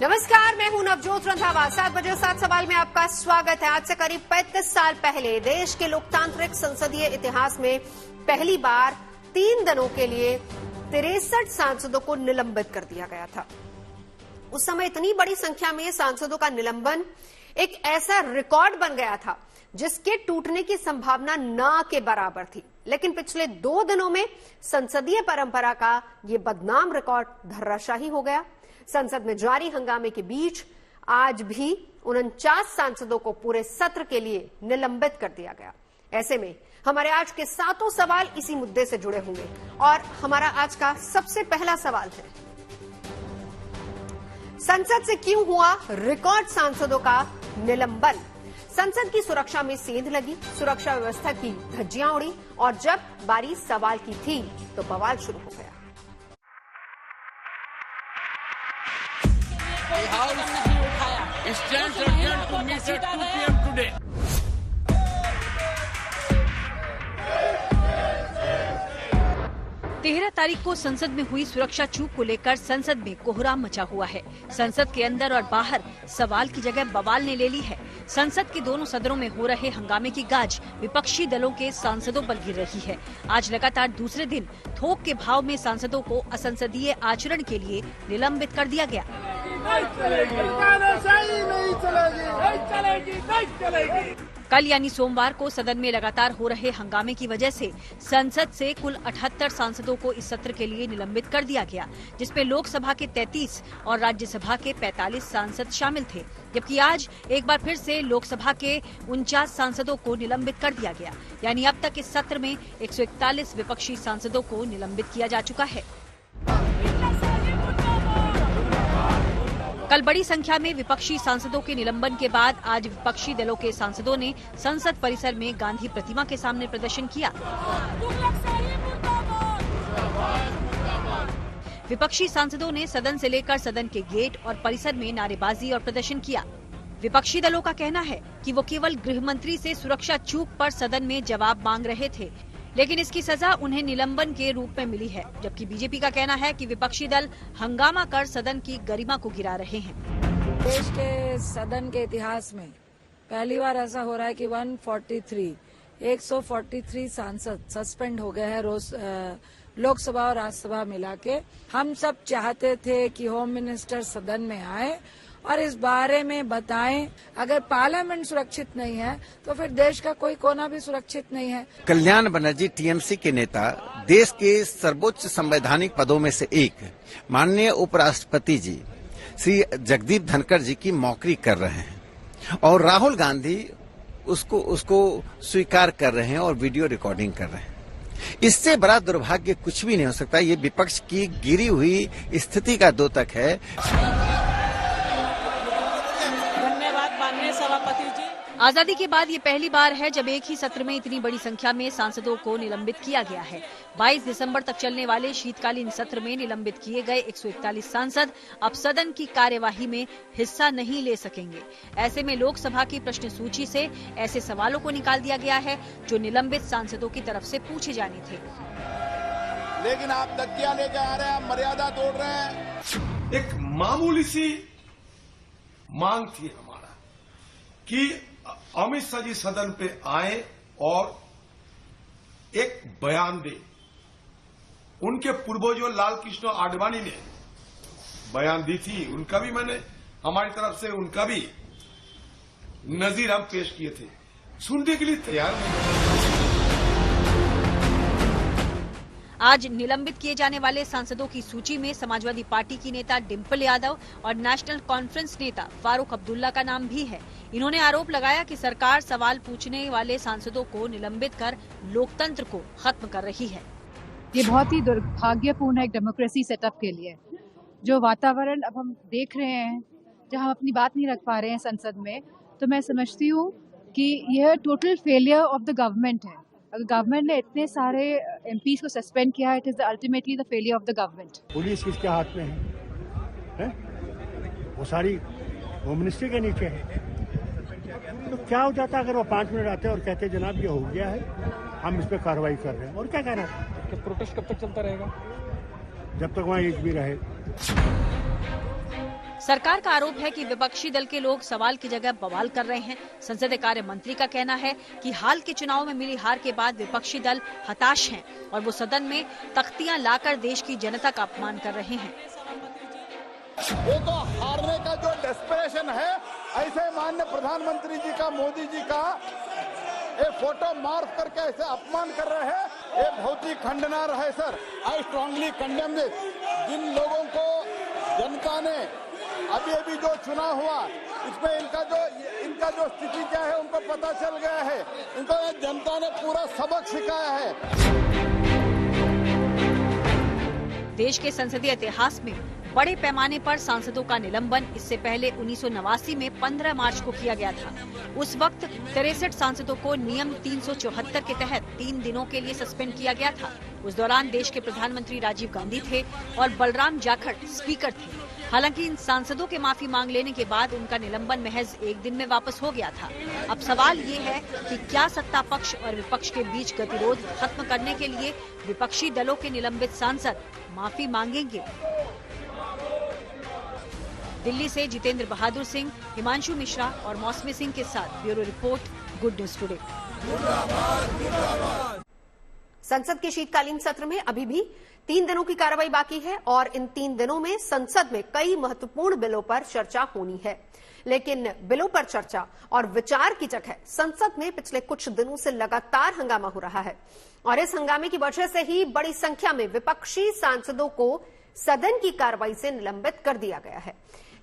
नमस्कार, मैं हूं नवजोत रंधावा। 7 बजे 7 सवाल में आपका स्वागत है। आज से करीब 35 साल पहले देश के लोकतांत्रिक संसदीय इतिहास में पहली बार 3 दिनों के लिए 63 सांसदों को निलंबित कर दिया गया था। उस समय इतनी बड़ी संख्या में सांसदों का निलंबन एक ऐसा रिकॉर्ड बन गया था जिसके टूटने की संभावना ना के बराबर थी। लेकिन पिछले 2 दिनों में संसदीय परंपरा का ये बदनाम रिकॉर्ड धराशायी हो गया। संसद में जारी हंगामे के बीच आज भी 49 सांसदों को पूरे सत्र के लिए निलंबित कर दिया गया। ऐसे में हमारे आज के 7 सवाल इसी मुद्दे से जुड़े होंगे और हमारा आज का सबसे पहला सवाल है, संसद से क्यों हुआ रिकॉर्ड सांसदों का निलंबन? संसद की सुरक्षा में सेंध लगी, सुरक्षा व्यवस्था की धज्जियां उड़ी और जब बारी सवाल की थी तो बवाल शुरू हो गया। The House stands adjourned to meet at 2 p.m. today. 13 तारीख को संसद में हुई सुरक्षा चूक को लेकर संसद में कोहराम मचा हुआ है। संसद के अंदर और बाहर सवाल की जगह बवाल ने ले ली है। संसद के दोनों सदनों में हो रहे हंगामे की गाज विपक्षी दलों के सांसदों पर गिर रही है। आज लगातार दूसरे दिन थोक के भाव में सांसदों को असंसदीय आचरण के लिए निलंबित कर दिया गया। कल यानी सोमवार को सदन में लगातार हो रहे हंगामे की वजह से संसद से कुल 78 सांसदों को इस सत्र के लिए निलंबित कर दिया गया, जिसमें लोकसभा के 33 और राज्यसभा के 45 सांसद शामिल थे। जबकि आज एक बार फिर से लोकसभा के 49 सांसदों को निलंबित कर दिया गया, यानी अब तक इस सत्र में 141 विपक्षी सांसदों को निलंबित किया जा चुका है। कल बड़ी संख्या में विपक्षी सांसदों के निलंबन के बाद आज विपक्षी दलों के सांसदों ने संसद परिसर में गांधी प्रतिमा के सामने प्रदर्शन किया। विपक्षी सांसदों ने सदन से लेकर सदन के गेट और परिसर में नारेबाजी और प्रदर्शन किया। विपक्षी दलों का कहना है कि वो केवल गृह मंत्री से सुरक्षा चूक पर सदन में जवाब मांग रहे थे, लेकिन इसकी सजा उन्हें निलंबन के रूप में मिली है। जबकि बीजेपी का कहना है कि विपक्षी दल हंगामा कर सदन की गरिमा को गिरा रहे हैं। देश के सदन के इतिहास में पहली बार ऐसा हो रहा है कि 143 सांसद सस्पेंड हो गए हैं रोज लोकसभा और राज्यसभा मिला के। हम सब चाहते थे कि होम मिनिस्टर सदन में आए और इस बारे में बताएं। अगर पार्लियामेंट सुरक्षित नहीं है तो फिर देश का कोई कोना भी सुरक्षित नहीं है। कल्याण बनर्जी टीएमसी के नेता देश के सर्वोच्च संवैधानिक पदों में से एक माननीय उपराष्ट्रपति जी श्री जगदीप धनखड़ जी की मौकरी कर रहे हैं और राहुल गांधी उसको स्वीकार कर रहे हैं और वीडियो रिकॉर्डिंग कर रहे हैं। इससे बड़ा दुर्भाग्य कुछ भी नहीं हो सकता। ये विपक्ष की गिरी हुई स्थिति का द्योतक है। आजादी के बाद ये पहली बार है जब एक ही सत्र में इतनी बड़ी संख्या में सांसदों को निलंबित किया गया है। 22 दिसंबर तक चलने वाले शीतकालीन सत्र में निलंबित किए गए 141 सांसद अब सदन की कार्यवाही में हिस्सा नहीं ले सकेंगे। ऐसे में लोकसभा की प्रश्न सूची से ऐसे सवालों को निकाल दिया गया है जो निलंबित सांसदों की तरफ से पूछे जाने थे। लेकिन आप धक्कियां लेके आ रहे हैं, आप मर्यादा तोड़ रहे हैं। एक मामूली सी मांग थी हमारा कि अमित शाह जी सदन पे आए और एक बयान दे। उनके पूर्वजों लाल कृष्ण आडवाणी ने बयान दी थी, उनका भी मैंने हमारी तरफ से उनका भी नजीर हम पेश किए थे। सुनने के लिए तैयार नहीं। आज निलंबित किए जाने वाले सांसदों की सूची में समाजवादी पार्टी की नेता डिंपल यादव और नेशनल कॉन्फ्रेंस नेता फारूक अब्दुल्ला का नाम भी है। इन्होंने आरोप लगाया कि सरकार सवाल पूछने वाले सांसदों को निलंबित कर लोकतंत्र को खत्म कर रही है। ये बहुत ही दुर्भाग्यपूर्ण है एक डेमोक्रेसी सेटअप के लिए। जो वातावरण अब हम देख रहे हैं, जहां हम अपनी बात नहीं रख पा रहे हैं संसद में, तो मैं समझती हूँ कि यह total failure of the government है। अगर गवर्नमेंट ने इतने सारे एमपीज को सस्पेंड किया है, it is ultimately the failure of the government. Police किसके हाथ में है? वो सारी होम मिनिस्ट्री के नीचे है। तो क्या हो जाता अगर वो 5 मिनट आते और कहते जनाब ये हो गया है, हम इस पर कार्रवाई कर रहे हैं, और क्या कहना था? तो प्रोटेस्ट कब तक चलता रहेगा? जब तक वहाँ एक भी रहे। सरकार का आरोप है कि विपक्षी दल के लोग सवाल की जगह बवाल कर रहे हैं। संसदीय कार्य मंत्री का कहना है कि हाल के चुनाव में मिली हार के बाद विपक्षी दल हताश हैं और वो सदन में तख्तियां लाकर देश की जनता का अपमान कर रहे हैं। ये तो हारने का जो डेस्परेशन है, ऐसे माननीय प्रधानमंत्री जी का, मोदी जी का ये फोटो मार्क करके ऐसे अपमान कर रहे हैं, ये बहुत ही खंडनीय है sir. I strongly condemn this. जिन लोगों को जनता ने अभी जो चुनाव हुआ इसमें इनका जो स्थिति क्या है उनको पता चल गया है। इनको जनता ने पूरा सबक सिखाया है। देश के संसदीय इतिहास में बड़े पैमाने पर सांसदों का निलंबन इससे पहले 1989 में 15 मार्च को किया गया था। उस वक्त 63 सांसदों को नियम 374 के तहत 3 दिनों के लिए सस्पेंड किया गया था। उस दौरान देश के प्रधानमंत्री राजीव गांधी थे और बलराम जाखड़ स्पीकर थे। हालांकि इन सांसदों के माफी मांग लेने के बाद उनका निलंबन महज 1 दिन में वापस हो गया था। अब सवाल ये है कि क्या सत्ता पक्ष और विपक्ष के बीच गतिरोध खत्म करने के लिए विपक्षी दलों के निलंबित सांसद माफी मांगेंगे? दिल्ली से जितेंद्र बहादुर सिंह, हिमांशु मिश्रा और मौसमी सिंह के साथ bureau report, good news today. संसद के शीतकालीन सत्र में अभी भी 3 दिनों की कार्रवाई बाकी है और इन 3 दिनों में संसद में कई महत्वपूर्ण बिलों पर चर्चा होनी है। लेकिन बिलों पर चर्चा और विचार की जगह संसद में पिछले कुछ दिनों से लगातार हंगामा हो रहा है और इस हंगामे की वजह से ही बड़ी संख्या में विपक्षी सांसदों को सदन की कार्रवाई से निलंबित कर दिया गया है।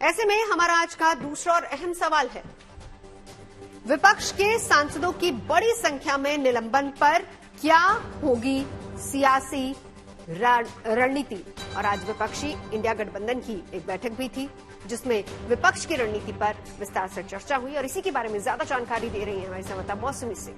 ऐसे में हमारा आज का दूसरा और अहम सवाल है, विपक्ष के सांसदों की बड़ी संख्या में निलंबन पर क्या होगी सियासी रणनीति। और आज विपक्षी इंडिया गठबंधन की एक बैठक भी थी जिसमें विपक्ष की रणनीति पर विस्तार से चर्चा हुई और इसी के बारे में ज्यादा जानकारी दे रही है हमारी संवाददाता मौसमी सिंह।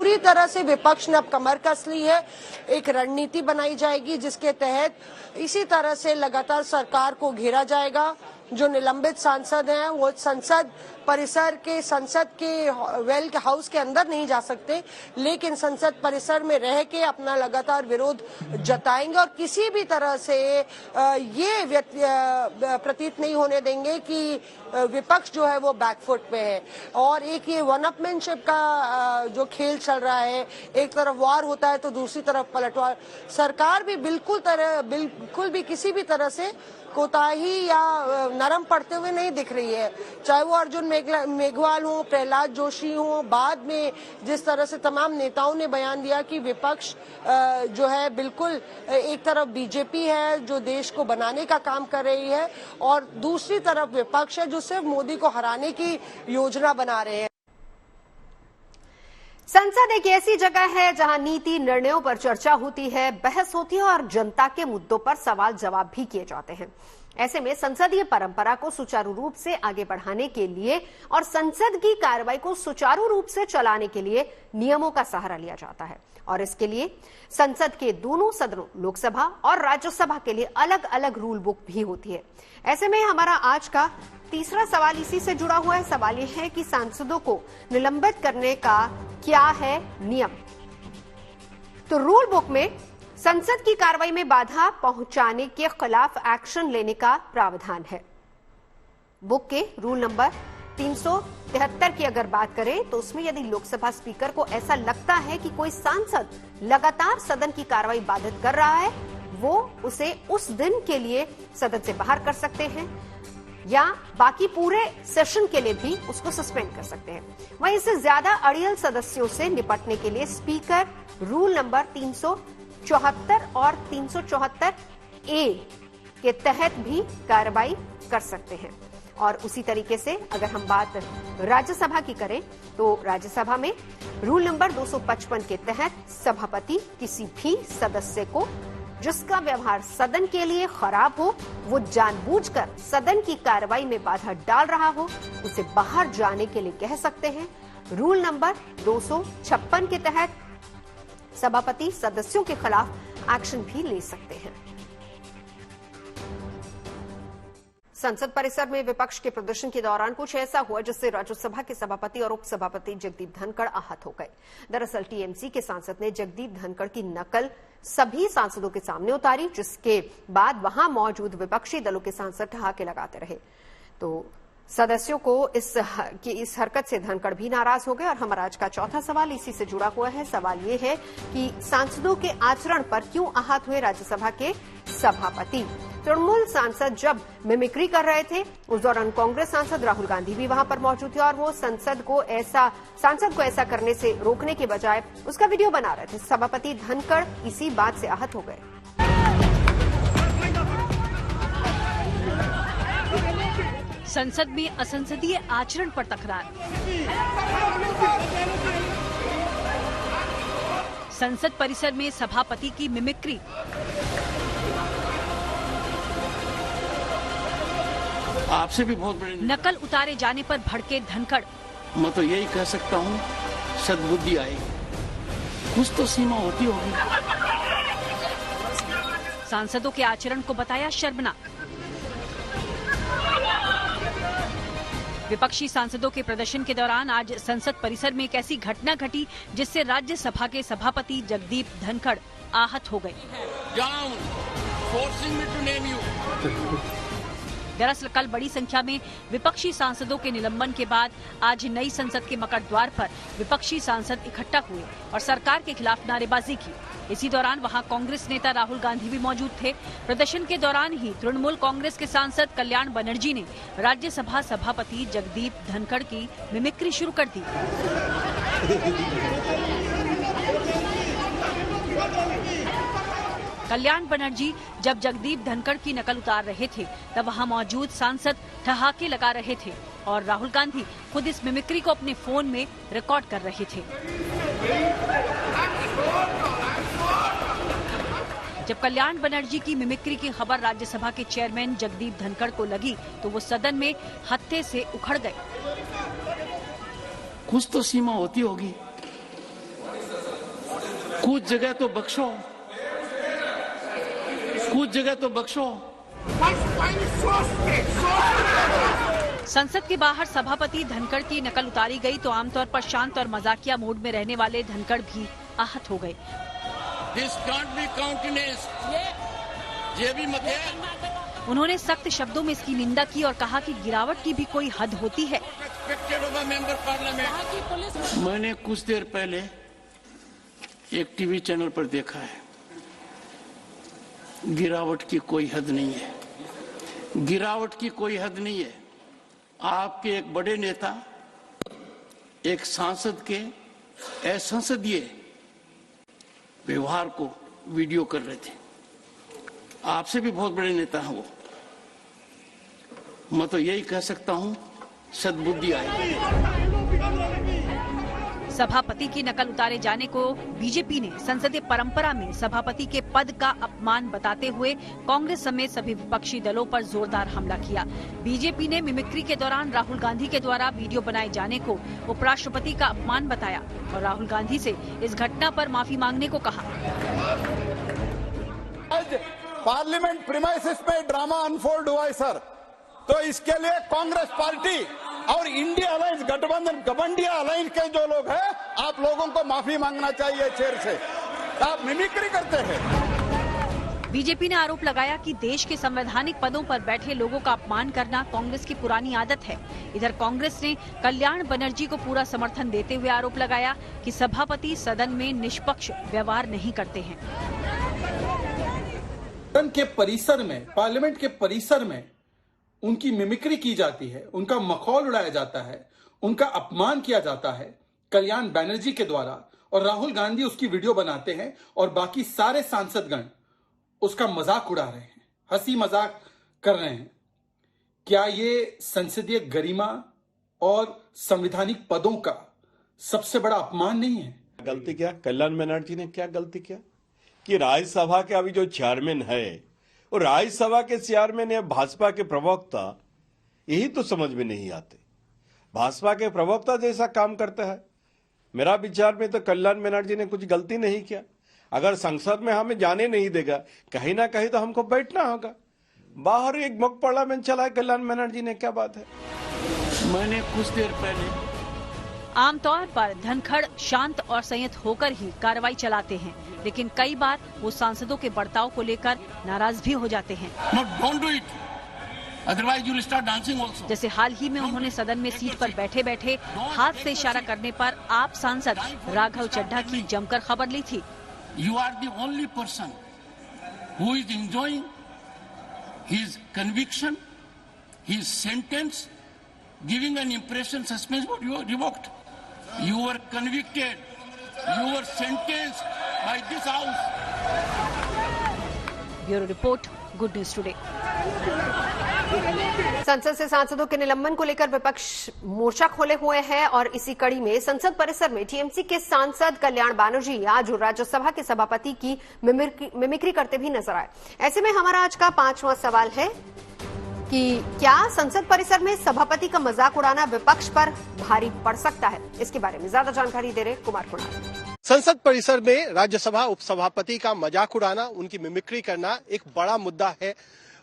पूरी तरह से विपक्ष ने अब कमर कस ली है। एक रणनीति बनाई जाएगी जिसके तहत इसी तरह से लगातार सरकार को घेरा जाएगा। जो निलंबित सांसद हैं वो संसद परिसर के, संसद के वेल के हाउस के अंदर नहीं जा सकते, लेकिन संसद परिसर में रह के अपना लगातार विरोध जताएंगे और किसी भी तरह से ये प्रतीत नहीं होने देंगे कि विपक्ष जो है वो बैकफुट पे है। और एक ये वन-अपमैनशिप का जो खेल चल रहा है, एक तरफ वार होता है तो दूसरी तरफ पलटवार। सरकार भी बिल्कुल भी किसी भी तरह से कोताही या नरम पड़ते हुए नहीं दिख रही है। चाहे वो अर्जुन मेघवाल हो, प्रहलाद जोशी हो, बाद में जिस तरह से तमाम नेताओं ने बयान दिया कि विपक्ष जो है बिल्कुल एक तरफ बीजेपी है जो देश को बनाने का काम कर रही है और दूसरी तरफ विपक्ष है जो सिर्फ मोदी को हराने की योजना बना रहे हैं। संसद एक ऐसी जगह है जहां नीति निर्णयों पर चर्चा होती है, बहस होती है और जनता के मुद्दों पर सवाल जवाब भी किए जाते हैं। ऐसे में संसदीय परंपरा को सुचारू रूप से आगे बढ़ाने के लिए और संसद की कार्रवाई को सुचारू रूप से चलाने के लिए नियमों का सहारा लिया जाता है और इसके लिए संसद के दोनों सदनों, लोकसभा और राज्यसभा के लिए अलग अलग रूल बुक भी होती है। ऐसे में हमारा आज का तीसरा सवाल इसी से जुड़ा हुआ है। सवाल यह है कि सांसदों को निलंबित करने का क्या है नियम। तो रूल बुक में संसद की कार्रवाई में बाधा पहुंचाने के खिलाफ एक्शन लेने का प्रावधान है। बुक के रूल नंबर 373 की अगर बात करें तो उसमें यदि लोकसभा स्पीकर को ऐसा लगता है कि कोई सांसद लगातार सदन की कार्रवाई बाधित कर रहा है, वो उसे उस दिन के लिए सदन से बाहर कर सकते हैं या बाकी पूरे सेशन के लिए भी उसको सस्पेंड कर सकते हैं। वहीं इससे ज्यादा अड़ियल सदस्यों से निपटने के लिए स्पीकर रूल नंबर 374 और 374 ए के तहत भी कार्रवाई कर सकते हैं। और उसी तरीके से अगर हम बात राज्यसभा की करें तो राज्यसभा में रूल नंबर 255 के तहत सभापति किसी भी सदस्य को जिसका व्यवहार सदन के लिए खराब हो, वो जानबूझकर सदन की कार्रवाई में बाधा डाल रहा हो, उसे बाहर जाने के लिए कह सकते हैं। रूल नंबर 256 के तहत सभापति सदस्यों के खिलाफ एक्शन भी ले सकते हैं। संसद परिसर में विपक्ष के प्रदर्शन के दौरान कुछ ऐसा हुआ जिससे राज्यसभा के सभापति और उपसभापति जगदीप धनखड़ आहत हो गए। दरअसल टीएमसी के सांसद ने जगदीप धनखड़ की नकल सभी सांसदों के सामने उतारी, जिसके बाद वहां मौजूद विपक्षी दलों के सांसद ठहाके लगाते रहे। तो सदस्यों को इस हरकत से धनखड़ भी नाराज हो गए। और हमारा आज का चौथा सवाल इसी से जुड़ा हुआ है। सवाल ये है कि सांसदों के आचरण पर क्यों आहत हुए राज्यसभा के सभापति। तृणमूल सांसद जब मिमिक्री कर रहे थे, उस दौरान कांग्रेस सांसद राहुल गांधी भी वहां पर मौजूद थे और वो सांसद को ऐसा करने से रोकने के बजाय उसका वीडियो बना रहे थे। सभापति धनखड़ इसी बात से आहत हो गए। संसद में असंसदीय आचरण पर तकरार। संसद परिसर में सभापति की मिमिक्री। आपसे भी बहुत बड़ी नकल उतारे जाने पर भड़के धनखड़। मैं तो यही कह सकता हूँ, सद्बुद्धि आएगी, कुछ तो सीमा होती होगी। सांसदों के आचरण को बताया शर्मनाक। विपक्षी सांसदों के प्रदर्शन के दौरान आज संसद परिसर में एक ऐसी घटना घटी जिससे राज्यसभा के सभापति जगदीप धनखड़ आहत हो गए। दरअसल कल बड़ी संख्या में विपक्षी सांसदों के निलंबन के बाद आज नई संसद के मकड़ द्वार पर विपक्षी सांसद इकट्ठा हुए और सरकार के खिलाफ नारेबाजी की। इसी दौरान वहां कांग्रेस नेता राहुल गांधी भी मौजूद थे। प्रदर्शन के दौरान ही तृणमूल कांग्रेस के सांसद कल्याण बनर्जी ने राज्यसभा सभापति जगदीप धनखड़ की मिमिक्री शुरू कर दी। कल्याण बनर्जी जब जगदीप धनखड़ की नकल उतार रहे थे तब वहां मौजूद सांसद ठहाके लगा रहे थे और राहुल गांधी खुद इस मिमिक्री को अपने फोन में रिकॉर्ड कर रहे थे। जब कल्याण बनर्जी की मिमिक्री की खबर राज्यसभा के चेयरमैन जगदीप धनखड़ को लगी तो वो सदन में हत्थे से उखड़ गए। कुछ तो सीमा होती होगी, कुछ जगह तो बख्शो, कुछ जगह तो बख्शो। संसद के बाहर सभापति धनखड़ की नकल उतारी गई तो आमतौर पर शांत और मजाकिया मूड में रहने वाले धनखड़ भी आहत हो गए। उन्होंने सख्त शब्दों में इसकी निंदा की और कहा कि गिरावट की भी कोई हद होती है। मैंने कुछ देर पहले एक टीवी चैनल पर देखा है, गिरावट की कोई हद नहीं है, गिरावट की कोई हद नहीं है। आपके एक बड़े नेता एक सांसद के असंसदीय व्यवहार को वीडियो कर रहे थे। आपसे भी बहुत बड़े नेता हैं वो। मैं तो यही कह सकता हूं, सद्बुद्धि आएगी। सभापति की नकल उतारे जाने को बीजेपी ने संसदीय परंपरा में सभापति के पद का अपमान बताते हुए कांग्रेस समेत सभी विपक्षी दलों पर जोरदार हमला किया। बीजेपी ने मिमिक्री के दौरान राहुल गांधी के द्वारा वीडियो बनाए जाने को उपराष्ट्रपति का अपमान बताया और राहुल गांधी से इस घटना पर माफी मांगने को कहा। आज पार्लियामेंट प्रीमाइसेस में ड्रामा अनफोल्ड हुआ है सर, तो इसके लिए कांग्रेस पार्टी और इंडिया अलायंस गठबंधन गठबंधिया अलायंस के जो लोग हैं, आप लोगों को माफी मांगना चाहिए चेयर से। आप मिमिक्री करते हैं। बीजेपी ने आरोप लगाया कि देश के संवैधानिक पदों पर बैठे लोगों का अपमान करना कांग्रेस की पुरानी आदत है। इधर कांग्रेस ने कल्याण बनर्जी को पूरा समर्थन देते हुए आरोप लगाया कि सभापति सदन में निष्पक्ष व्यवहार नहीं करते हैं। सदन के परिसर में, पार्लियामेंट के परिसर में उनकी मिमिक्री की जाती है, उनका मखौल उड़ाया जाता है, उनका अपमान किया जाता है कल्याण बनर्जी के द्वारा, और राहुल गांधी उसकी वीडियो बनाते हैं और बाकी सारे सांसदगण उसका मजाक उड़ा रहे हैं, हंसी मजाक कर रहे हैं। क्या ये संसदीय गरिमा और संवैधानिक पदों का सबसे बड़ा अपमान नहीं है? गलती क्या कल्याण बनर्जी ने क्या गलती किया कि राज्यसभा के अभी जो चेयरमैन है और राज्यसभा के चेयरमैन या भाजपा के प्रवक्ता, यही तो समझ में नहीं आते। भाजपा के प्रवक्ता जैसा काम करता है। मेरा विचार में तो कल्याण बनर्जी ने कुछ गलती नहीं किया। अगर संसद में हमें जाने नहीं देगा, कहीं ना कहीं तो हमको बैठना होगा। बाहर एक मॉक पार्लियामेंट चला है कल्याण बनर्जी ने, क्या बात है। मैंने कुछ देर पहले आमतौर पर धनखड़ शांत और संयत होकर ही कार्रवाई चलाते हैं, लेकिन कई बार वो सांसदों के बर्ताव को लेकर नाराज भी हो जाते हैं। Otherwise, you will start dancing also. जैसे हाल ही में उन्होंने सदन में सीट पर बैठे बैठे हाथ से इशारा करने पर आप सांसद राघव चड्ढा की जमकर खबर ली थी। You are the only person who is enjoying his conviction, his sentence, giving an impression suspense but you are revoked. You were convicted, you were sentenced by this house. Bureau report, good news today. संसद से सांसदों के निलंबन को लेकर विपक्ष मोर्चा खोले हुए है और इसी कड़ी में संसद परिसर में टीएमसी के सांसद कल्याण बनर्जी आज राज्यसभा के सभापति की मिमिक्री करते भी नजर आए। ऐसे में हमारा आज का 5वां सवाल है कि क्या संसद परिसर में सभापति का मजाक उड़ाना विपक्ष पर भारी पड़ सकता है? इसके बारे में ज्यादा जानकारी दे रहे कुमार कुणाल। संसद परिसर में राज्यसभा उपसभापति का मजाक उड़ाना, उनकी मिमिक्री करना एक बड़ा मुद्दा है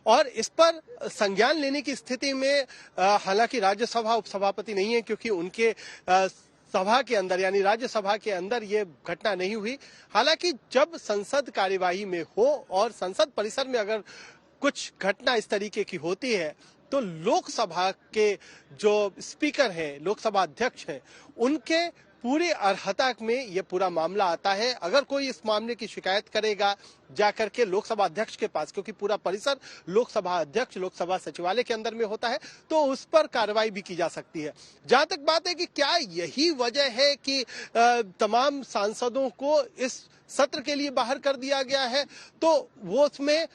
और इस पर संज्ञान लेने की स्थिति में हालांकि राज्यसभा उपसभापति नहीं है क्योंकि उनके सभा के अंदर यानी राज्यसभा के अंदर ये घटना नहीं हुई। हालांकि जब संसद कार्यवाही में हो और संसद परिसर में अगर कुछ घटना इस तरीके की होती है तो लोकसभा के जो स्पीकर हैं, लोकसभा अध्यक्ष हैं, उनके पूरी अर्हता में ये पूरा मामला आता है। अगर कोई इस मामले की शिकायत करेगा जाकर के लोकसभा अध्यक्ष के पास, क्योंकि पूरा परिसर लोकसभा अध्यक्ष, लोकसभा सचिवालय के अंदर में होता है, तो उस पर कार्रवाई भी की जा सकती है। जहां तक बात है कि क्या यही वजह है कि तमाम सांसदों को इस सत्र के लिए बाहर कर दिया गया है, तो वो उसमें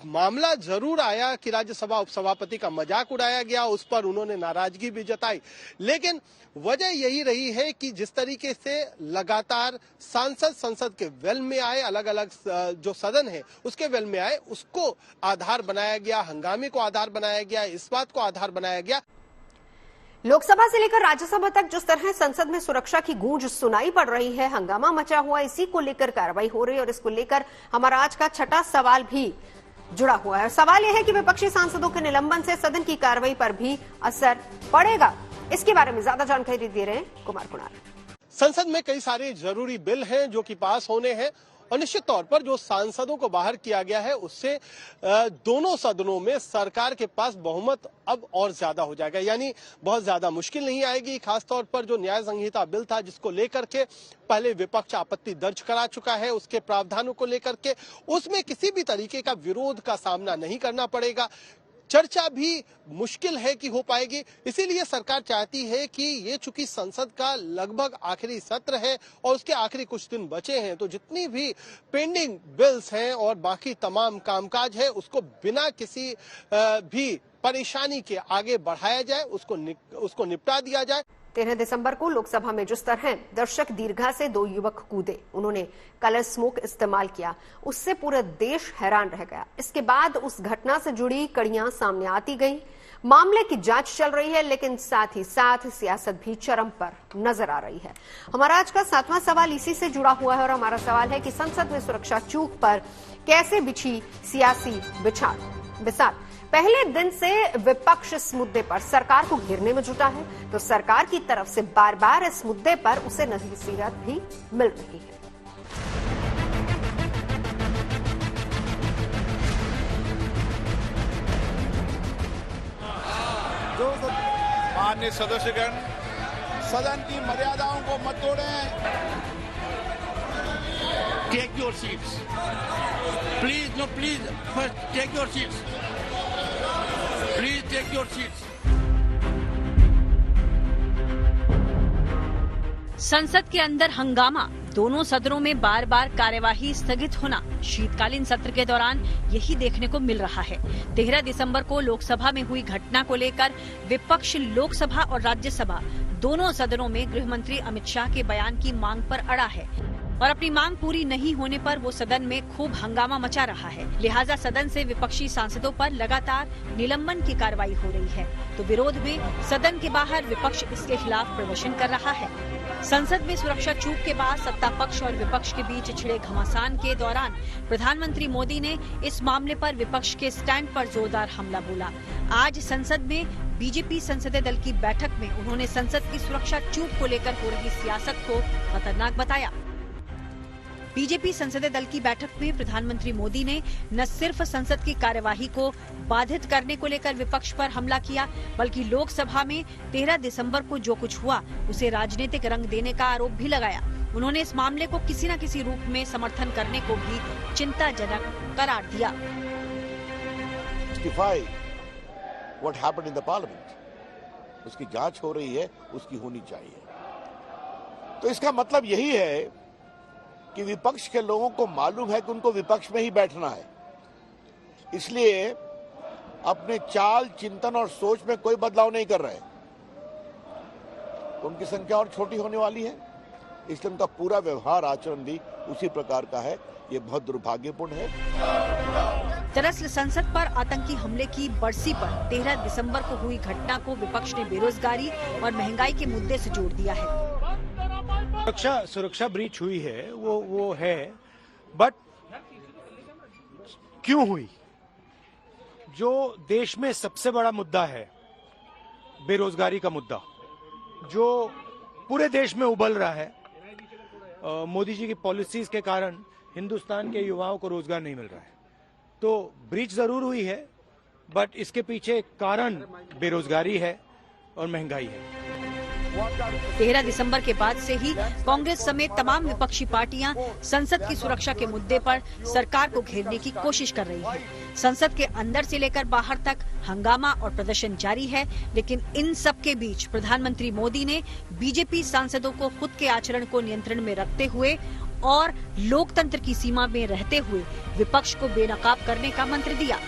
मामला जरूर आया कि राज्यसभा उपसभापति का मजाक उड़ाया गया, उस पर उन्होंने नाराजगी भी जताई। लेकिन वजह यही रही है कि जिस तरीके से लगातार सांसद संसद के वेल में आए, अलग अलग जो सदन है उसके वेल में आए, उसको आधार बनाया गया, हंगामे को आधार बनाया गया, इस बात को आधार बनाया गया। लोकसभा से लेकर राज्यसभा तक जिस तरह संसद में सुरक्षा की गूंज सुनाई पड़ रही है, हंगामा मचा हुआ, इसी को लेकर कार्रवाई हो रही है और इसको लेकर हमारा आज का 6वां सवाल भी जुड़ा हुआ है। सवाल यह है कि विपक्षी सांसदों के निलंबन से सदन की कार्रवाई पर भी असर पड़ेगा। इसके बारे में ज्यादा जानकारी दे रहे हैं कुमार कुणाल। संसद में कई सारे जरूरी बिल हैं जो कि पास होने हैं और निश्चित तौर पर जो सांसदों को बाहर किया गया है उससे दोनों सदनों में सरकार के पास बहुमत अब और ज्यादा हो जाएगा, यानी बहुत ज्यादा मुश्किल नहीं आएगी। खासतौर पर जो न्याय संहिता बिल था जिसको लेकर के पहले विपक्ष आपत्ति दर्ज करा चुका है, उसके प्रावधानों को लेकर के उसमें किसी भी तरीके का विरोध का सामना नहीं करना पड़ेगा। चर्चा भी मुश्किल है कि हो पाएगी, इसीलिए सरकार चाहती है कि ये चूंकि संसद का लगभग आखिरी सत्र है और उसके आखिरी कुछ दिन बचे हैं, तो जितनी भी पेंडिंग बिल्स हैं और बाकी तमाम कामकाज है उसको बिना किसी भी परेशानी के आगे बढ़ाया जाए, उसको निपटा दिया जाए। 13 दिसंबर को लोकसभा में जिस तरह दर्शक दीर्घा से 2 युवक कूदे, उन्होंने कलर स्मोक इस्तेमाल किया, उससे पूरा देश हैरान रह गया। इसके बाद उस घटना से जुड़ी कड़ियां सामने आती गई। मामले की जांच चल रही है, लेकिन साथ ही साथ सियासत भी चरम पर नजर आ रही है। हमारा आज का 7वां सवाल इसी से जुड़ा हुआ है और हमारा सवाल है कि संसद में सुरक्षा चूक पर कैसे बिछी सियासी बिसात। पहले दिन से विपक्ष इस मुद्दे पर सरकार को घेरने में जुटा है, तो सरकार की तरफ से बार बार इस मुद्दे पर उसे नसीहत भी मिल रही है। माननीय सदस्यगण, सदन की मर्यादाओं को मत तोड़ें। Take your seats please. No please, first take your seats. Please take your seats. संसद के अंदर हंगामा, दोनों सदनों में बार बार कार्यवाही स्थगित होना। शीतकालीन सत्र के दौरान यही देखने को मिल रहा है। 13 दिसंबर को लोकसभा में हुई घटना को लेकर विपक्ष लोकसभा और राज्यसभा दोनों सदनों में गृह मंत्री अमित शाह के बयान की मांग पर अड़ा है और अपनी मांग पूरी नहीं होने पर वो सदन में खूब हंगामा मचा रहा है। लिहाजा सदन से विपक्षी सांसदों पर लगातार निलंबन की कार्रवाई हो रही है, तो विरोध में सदन के बाहर विपक्ष इसके खिलाफ प्रदर्शन कर रहा है। संसद में सुरक्षा चूक के बाद सत्ता पक्ष और विपक्ष के बीच छिड़े घमासान के दौरान प्रधानमंत्री मोदी ने इस मामले पर विपक्ष के स्टैंड पर जोरदार हमला बोला। आज संसद में बीजेपी संसदीय दल की बैठक में उन्होंने संसद की सुरक्षा चूक को लेकर हो रही सियासत को खतरनाक बताया। बीजेपी संसदीय दल की बैठक में प्रधानमंत्री मोदी ने न सिर्फ संसद की कार्यवाही को बाधित करने को लेकर विपक्ष पर हमला किया, बल्कि लोकसभा में 13 दिसंबर को जो कुछ हुआ उसे राजनीतिक रंग देने का आरोप भी लगाया। उन्होंने इस मामले को किसी न किसी रूप में समर्थन करने को भी चिंताजनक करार दिया। What happened in the parliament? उसकी जांच हो रही है, उसकी होनी चाहिए। तो इसका मतलब यही है कि विपक्ष के लोगों को मालूम है कि उनको विपक्ष में ही बैठना है, इसलिए अपने चाल, चिंतन और सोच में कोई बदलाव नहीं कर रहे। उनकी संख्या और छोटी होने वाली है, इसलिए उनका पूरा व्यवहार, आचरण भी उसी प्रकार का है। ये बहुत दुर्भाग्यपूर्ण है। दरअसल संसद पर आतंकी हमले की बरसी पर 13 दिसंबर को हुई घटना को विपक्ष ने बेरोजगारी और महंगाई के मुद्दे से जोड़ दिया है। सुरक्षा ब्रीच हुई है, वो है, बट क्यों हुई? जो देश में सबसे बड़ा मुद्दा है, बेरोजगारी का मुद्दा, जो पूरे देश में उबल रहा है, मोदी जी की पॉलिसीज के कारण हिंदुस्तान के युवाओं को रोजगार नहीं मिल रहा है। तो ब्रीच जरूर हुई है, बट इसके पीछे कारण बेरोजगारी है और महंगाई है। 13 दिसंबर के बाद से ही कांग्रेस समेत तमाम विपक्षी पार्टियां संसद की सुरक्षा के मुद्दे पर सरकार को घेरने की कोशिश कर रही हैं। संसद के अंदर से लेकर बाहर तक हंगामा और प्रदर्शन जारी है, लेकिन इन सब के बीच प्रधानमंत्री मोदी ने बीजेपी सांसदों को खुद के आचरण को नियंत्रण में रखते हुए और लोकतंत्र की सीमा में रहते हुए विपक्ष को बेनकाब करने का मंत्र दिया।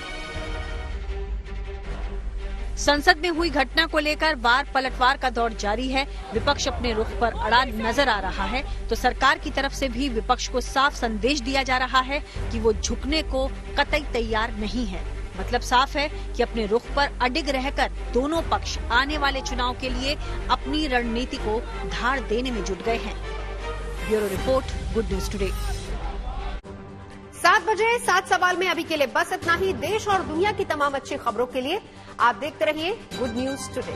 संसद में हुई घटना को लेकर वार पलटवार का दौर जारी है। विपक्ष अपने रुख पर अड़ा नजर आ रहा है, तो सरकार की तरफ से भी विपक्ष को साफ संदेश दिया जा रहा है कि वो झुकने को कतई तैयार नहीं है। मतलब साफ है कि अपने रुख पर अडिग रहकर दोनों पक्ष आने वाले चुनाव के लिए अपनी रणनीति को धार देने में जुट गए हैं। Bureau report, good news today. 7 बजे 7 सवाल में अभी के लिए बस इतना ही। देश और दुनिया की तमाम अच्छी खबरों के लिए आप देखते रहिए गुड न्यूज टुडे।